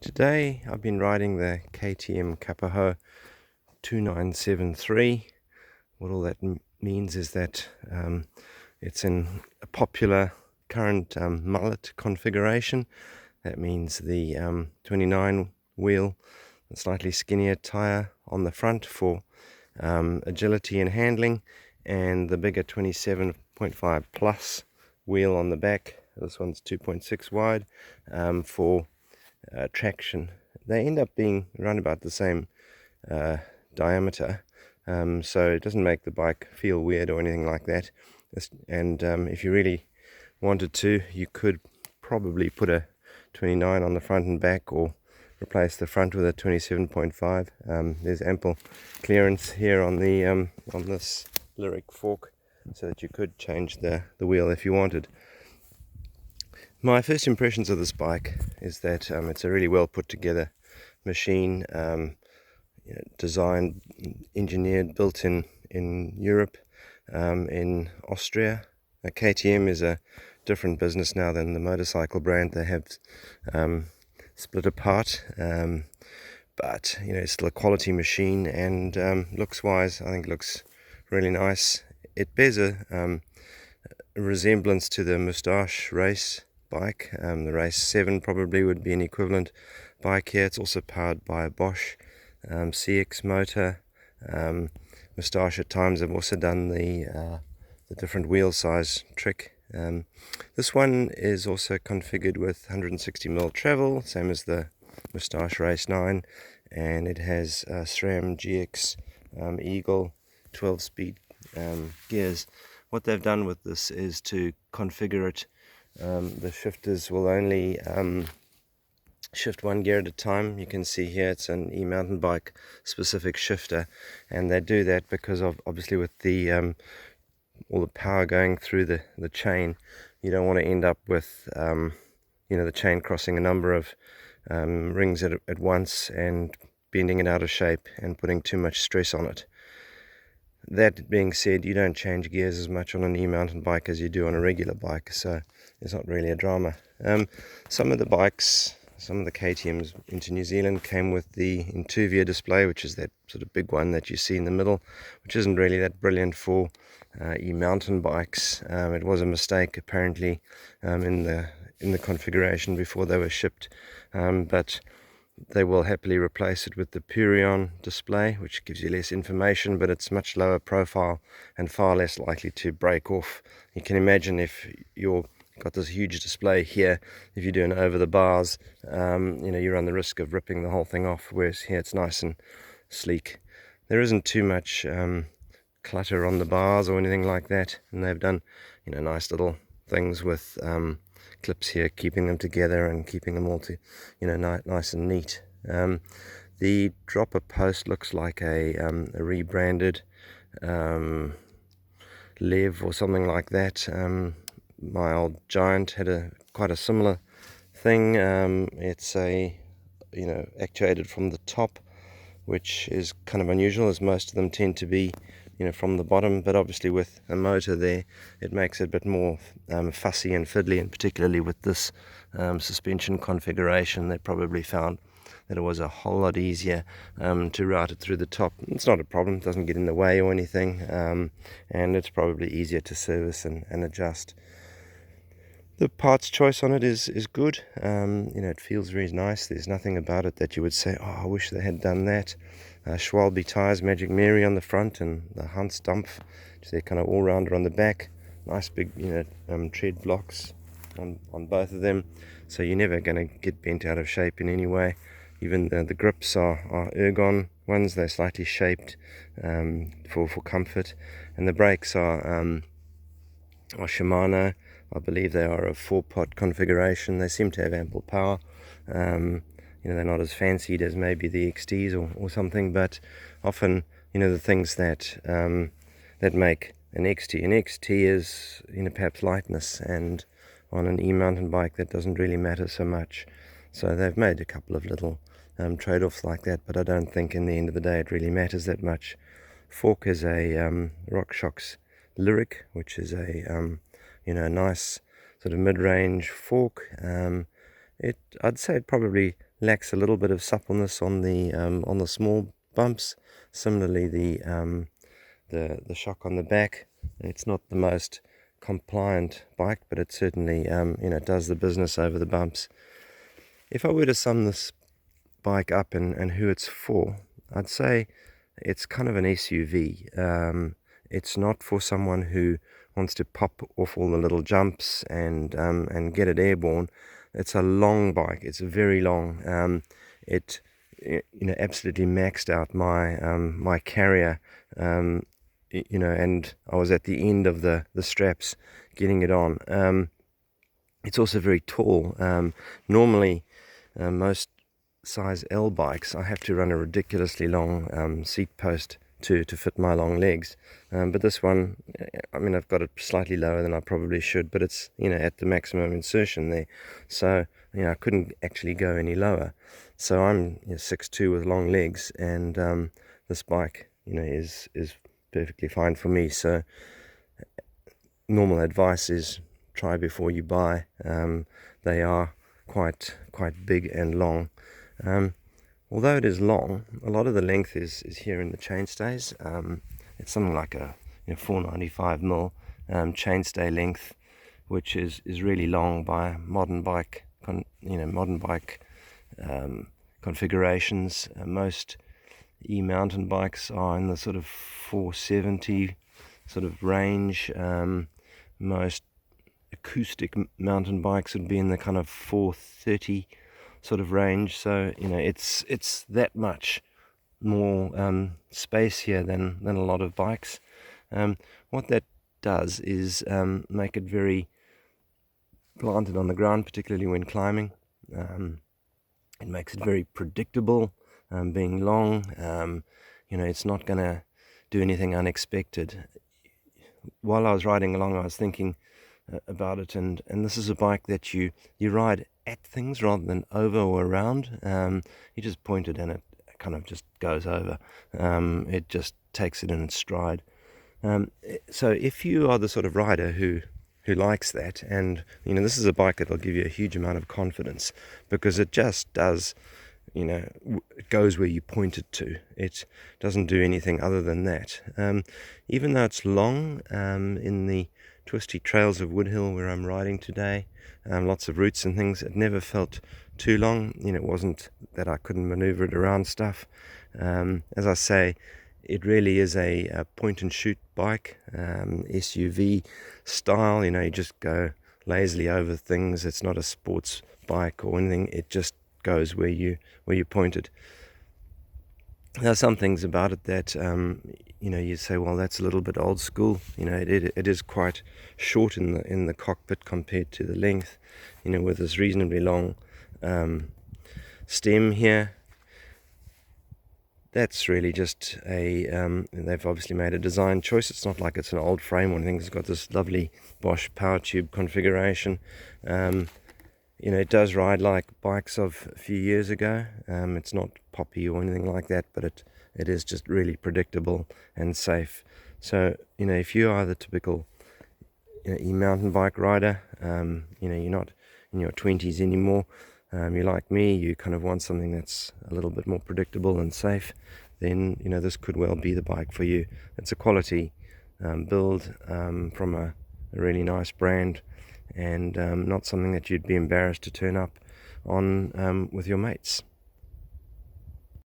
Today I've been riding the KTM Kapoho 2973. What all that means is that it's in a popular current mullet configuration. That means the 29 wheel, a slightly skinnier tire on the front for agility and handling, and the bigger 27.5 plus wheel on the back. This one's 2.6 wide for traction. They end up being around about the same diameter, so it doesn't make the bike feel weird or anything like that. And if you really wanted to, you could probably put a 29 on the front and back, or replace the front with a 27.5. There's ample clearance here on the on this Lyric fork, so that you could change the wheel if you wanted. My first impressions of this bike is that it's a really well put together machine, designed, engineered, built in Europe, in Austria. KTM is a different business now than the motorcycle brand. They have split apart, but it's still a quality machine, and looks wise, I think it looks really nice. It bears a resemblance to the Moustache race bike. The Race 7 probably would be an equivalent bike here. It's also powered by a Bosch CX motor. Moustache at times have also done the different wheel size trick. This one is also configured with 160mm travel, same as the Moustache Race 9, and it has SRAM GX Eagle 12-speed gears. What they've done with this is to configure it. The shifters will only shift one gear at a time. You can see here it's an e-mountain bike specific shifter, and they do that because of, obviously, with the all the power going through the chain, you don't want to end up with the chain crossing a number of rings at once and bending it out of shape and putting too much stress on it. That being said, you don't change gears as much on an e-mountain bike as you do on a regular bike, so it's not really a drama. Some of the KTMs into New Zealand came with the Intuvia display, which is that sort of big one that you see in the middle, which isn't really that brilliant for e-mountain bikes. It was a mistake apparently in the configuration before they were shipped, but they will happily replace it with the Purion display, which gives you less information, but it's much lower profile and far less likely to break off. You can imagine if you've got this huge display here, if you're doing over the bars, you run the risk of ripping the whole thing off, whereas here it's nice and sleek. There isn't too much clutter on the bars or anything like that, and they've done nice little things with clips here, keeping them together and keeping them all to nice and neat. The dropper post looks like a rebranded Lev or something like that. My old Giant had quite a similar thing. It's actuated from the top, which is kind of unusual, as most of them tend to be from the bottom, but obviously with a motor there, it makes it a bit more fussy and fiddly, and particularly with this suspension configuration, they probably found that it was a whole lot easier to route it through the top. It's not a problem, it doesn't get in the way or anything, and it's probably easier to service and adjust. The parts choice on it is good. It feels very nice. There's nothing about it that you would say, oh, I wish they had done that. Schwalbe tires, Magic Mary on the front, and the Hans Dampf, which they're kind of all-rounder on the back. Nice big, tread blocks on both of them, so you're never going to get bent out of shape in any way. Even the grips are ergon ones. They're slightly shaped for comfort, and the brakes are Shimano. I believe they are a 4-pot configuration. They seem to have ample power. They're not as fancied as maybe the XTs or something, but often, the things that make an XT is, perhaps lightness, and on an e-mountain bike that doesn't really matter so much. So they've made a couple of little trade-offs like that, but I don't think in the end of the day it really matters that much. Fork is a RockShox Lyric, which is a nice sort of mid-range fork. I'd say it probably lacks a little bit of suppleness on the small bumps. Similarly, the shock on the back, it's not the most compliant bike, but it certainly does the business over the bumps. If I were to sum this bike up and who it's for, I'd say it's kind of an SUV. It's not for someone who wants to pop off all the little jumps and get it airborne. It's a long bike. It's very long. It absolutely maxed out my carrier. And I was at the end of the straps getting it on. It's also very tall. Normally, most size L bikes, I have to run a ridiculously long seat post to fit my long legs. But this one, I mean, I've got it slightly lower than I probably should, but it's, at the maximum insertion there. So, I couldn't actually go any lower. So I'm 6'2" with long legs, and this bike, is perfectly fine for me. So normal advice is try before you buy. They are quite big and long. Although it is long, a lot of the length is here in the chainstays. It's something like a 495mm chainstay length, which is really long by modern bike configurations. Most e-mountain bikes are in the sort of 470 sort of range. Most acoustic mountain bikes would be in the kind of 430 sort of range. So it's that much more space here than a lot of bikes. What that does is make it very planted on the ground, particularly when climbing. It makes it very predictable. Being long, it's not going to do anything unexpected. While I was riding along, I was thinking about it, and this is a bike that you ride at things rather than over or around. You just point it and it kind of just goes over. It just takes it in its stride. So if you are the sort of rider who likes that, and this is a bike that will give you a huge amount of confidence, because it just does, it goes where you point it to. It doesn't do anything other than that. Even though it's long, in the twisty trails of Woodhill where I'm riding today, lots of roots and things, it never felt too long. It wasn't that I couldn't maneuver it around stuff. As I say, it really is a point and shoot bike, SUV style. You just go lazily over things. It's not a sports bike or anything. It just goes where you point it. There are some things about it that you say, well, that's a little bit old school. It is quite short in the cockpit compared to the length. With this reasonably long stem here. That's really just they've obviously made a design choice. It's not like it's an old frame or anything. It's got this lovely Bosch power tube configuration. It does ride like bikes of a few years ago. It's not poppy or anything like that, but it is just really predictable and safe. So, if you are the typical e-mountain bike rider, you're not in your 20s anymore, you're like me, you kind of want something that's a little bit more predictable and safe, then this could well be the bike for you. It's a quality build from a really nice brand, and not something that you'd be embarrassed to turn up on with your mates.